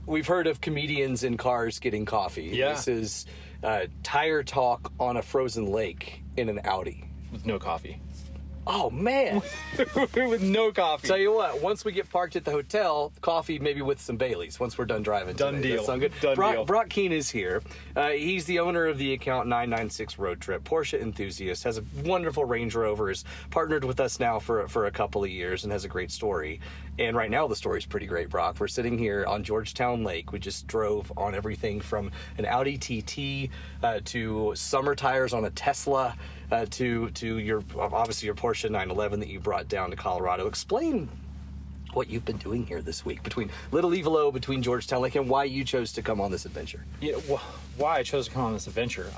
we've heard of comedians in cars getting coffee. Yeah. This is tire talk on a frozen lake in an Audi. With no coffee. Oh, man. With no coffee. Tell you what, once we get parked at the hotel, coffee maybe with some Baileys once we're done driving. Done today. deal. That sound good? Done deal. Brock Keene is here. He's the owner of the account 996 Road Trip, Porsche enthusiast, has a wonderful Range Rover, has partnered with us now for a couple of years and has a great story. And right now the story's pretty great, Brock. We're sitting here on Georgetown Lake. We just drove on everything from an Audi TT to summer tires on a Tesla to your obviously your Porsche 911 that you brought down to Colorado. Explain what you've been doing here this week between Little Evelo, between Georgetown Lake, and why you chose to come on this adventure. Yeah, why I chose to come on this adventure.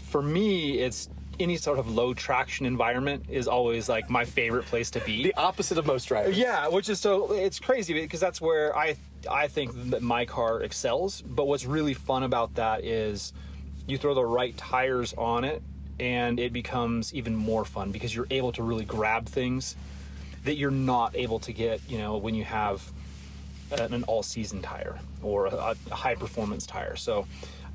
For me, it's any sort of low traction environment is always like my favorite place to be. The opposite of most drivers. Yeah, which is it's crazy because that's where I think that my car excels. But what's really fun about that is you throw the right tires on it and it becomes even more fun because you're able to really grab things that you're not able to get, when you have an all-season tire or a high-performance tire. So,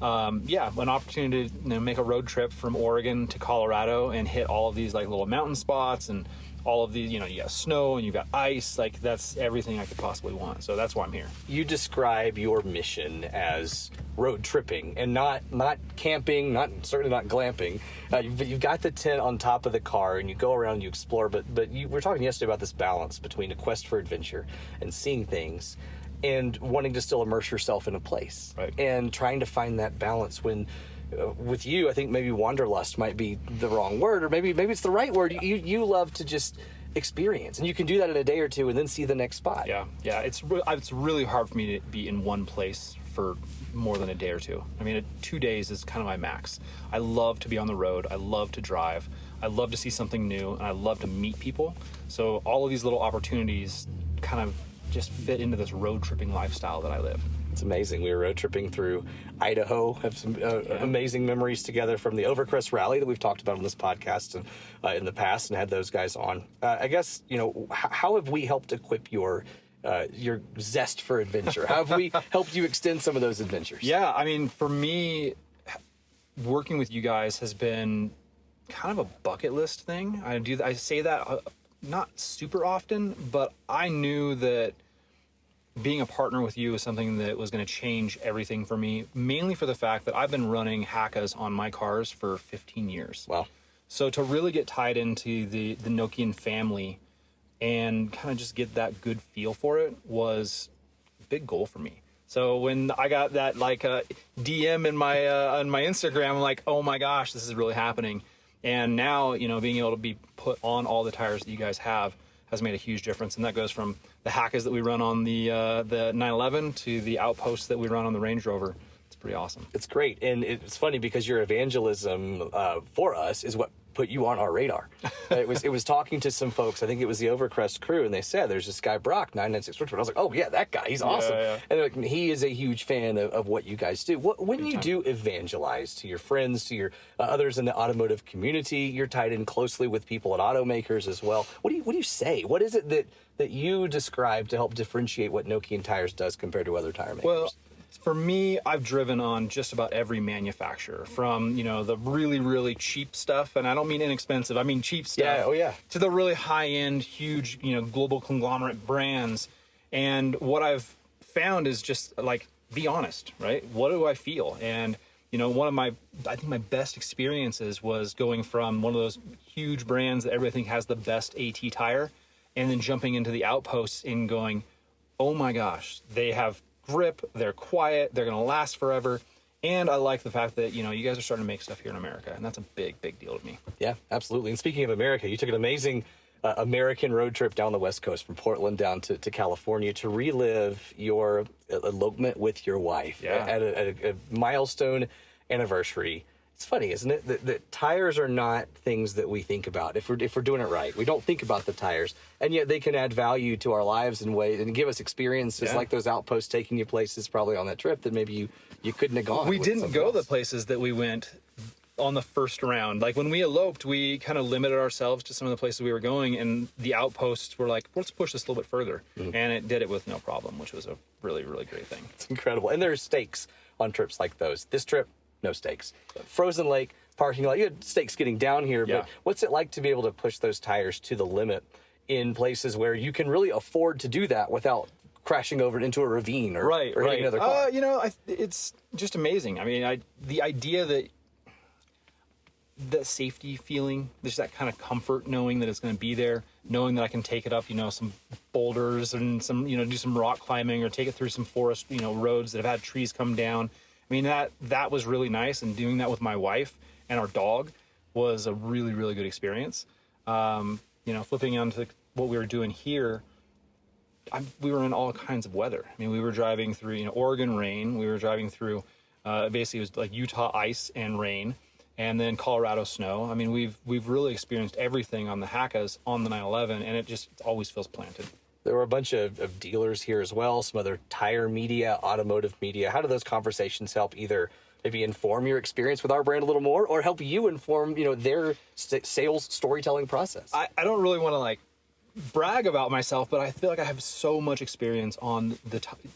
an opportunity to make a road trip from Oregon to Colorado and hit all of these like little mountain spots and all of these, you got snow and you've got ice. Like that's everything I could possibly want. So that's why I'm here. You describe your mission as road tripping and not camping, certainly not glamping. You've got the tent on top of the car and you go around and you explore. But we were talking yesterday about this balance between a quest for adventure and seeing things and wanting to still immerse yourself in a place. Right. And trying to find that balance when with you, I think maybe wanderlust might be the wrong word, or maybe it's the right word. You love to just experience, and you can do that in a day or two and then see the next spot. Yeah. It's really hard for me to be in one place for more than a day or two. I mean, 2 days is kind of my max. I love to be on the road. I love to drive. I love to see something new, and I love to meet people. So all of these little opportunities kind of just fit into this road tripping lifestyle that I live. It's amazing. We were road tripping through Idaho, have some amazing memories together from the Overcrest Rally that we've talked about on this podcast and in the past, and had those guys on. I guess, how have we helped equip your zest for adventure? How have we helped you extend some of those adventures? Yeah, I mean, for me, working with you guys has been kind of a bucket list thing. I say that not super often, but I knew that being a partner with you is something that was going to change everything for me, mainly for the fact that I've been running Hakkas on my cars for 15 years. Wow. So to really get tied into the Nokian family and kind of just get that good feel for it was a big goal for me. So when I got that DM in my on my Instagram, I'm like, oh my gosh, this is really happening. And now, being able to be put on all the tires that you guys have has made a huge difference. And that goes from the Hakkas that we run on the 911 to the Outposts that we run on the Range Rover. It's pretty awesome. It's great. And it's funny because your evangelism for us is what put you on our radar. It was talking to some folks, I think it was the Overcrest crew, and they said, there's this guy, Brock, 996 Road Trip. I was like, oh yeah, that guy, he's awesome. Yeah. And like, he is a huge fan of what you guys do. When you do evangelize to your friends, to your others in the automotive community, you're tied in closely with people at automakers as well. What do you say? What is it that you describe to help differentiate what Nokian Tyres does compared to other tire makers? Well, for me, I've driven on just about every manufacturer, from the really, really cheap stuff, and I don't mean inexpensive, I mean cheap stuff. To the really high-end, huge, global conglomerate brands. And what I've found is just be honest, right? What do I feel? And one of my best experiences was going from one of those huge brands that everybody has the best AT tire, and then jumping into the Outposts and going, oh my gosh, they have grip, they're quiet, they're going to last forever. And I like the fact that, you guys are starting to make stuff here in America. And that's a big, big deal to me. Yeah, absolutely. And speaking of America, you took an amazing American road trip down the West Coast from Portland down to California to relive your elopement with your wife at a milestone anniversary. It's funny, isn't it? That tires are not things that we think about if we're doing it right. We don't think about the tires, and yet they can add value to our lives in ways and give us experiences like those Outposts taking you places probably on that trip that maybe you couldn't have gone. We didn't go the places that we went on the first round. Like when we eloped, we kind of limited ourselves to some of the places we were going, and the outposts were like, let's push this a little bit further. And it did it with no problem, which was a really, really great thing. It's incredible. And there's stakes on trips like those. This trip, no stakes. Frozen Lake, parking lot, you had stakes getting down here, but what's it like to be able to push those tires to the limit in places where you can really afford to do that without crashing over into a ravine or hitting another car? You know, it's just amazing. I mean, the idea that safety feeling, there's that kind of comfort knowing that it's going to be there, knowing that I can take it up, you know, some boulders and some, you know, do some rock climbing or take it through some forest, you know, roads that have had trees come down. I mean, that was really nice. And doing that with my wife and our dog was a really, really good experience. You know, flipping onto what we were doing here, we were in all kinds of weather. I mean, we were driving through, you know, Oregon rain. We were driving through, basically it was like Utah ice and rain, and then Colorado snow. I mean, we've really experienced everything on the Hackas on the 911, and it always feels planted. There were a bunch of dealers here as well, some other tire media, automotive media. How do those conversations help either maybe inform your experience with our brand a little more, or help you inform, you know, their sales storytelling process? I don't really want to like brag about myself, but I feel like I have so much experience on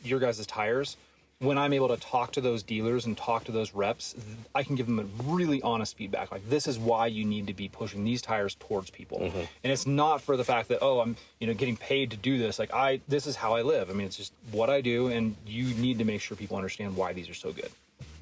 your guys' tires. When I'm able to talk to those dealers and talk to those reps, I can give them a really honest feedback. Like, this is why you need to be pushing these tires towards people. And it's not for the fact that, oh, I'm, you know, getting paid to do this. Like, this is how I live. I mean, it's just what I do, and you need to make sure people understand why these are so good.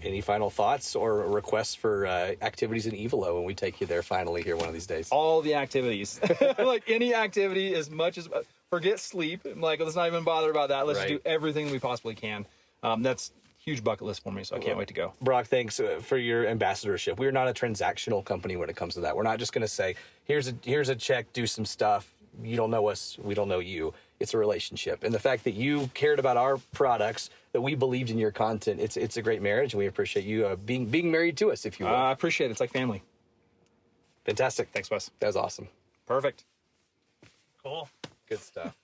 Any final thoughts or requests for activities in Evelo when we take you there finally here one of these days? All the activities. Like, any activity, as much as, forget sleep. Like, let's not even bother about that. Let's just do everything we possibly can. That's a huge bucket list for me, so I can't wait to go. Brock, thanks for your ambassadorship. We're not a transactional company when it comes to that. We're not just going to say, here's a check, do some stuff. You don't know us, we don't know you. It's a relationship. And the fact that you cared about our products, that we believed in your content, it's a great marriage, and we appreciate you being married to us, if you will. I appreciate it. It's like family. Fantastic. Thanks, Wes. That was awesome. Perfect. Cool. Good stuff.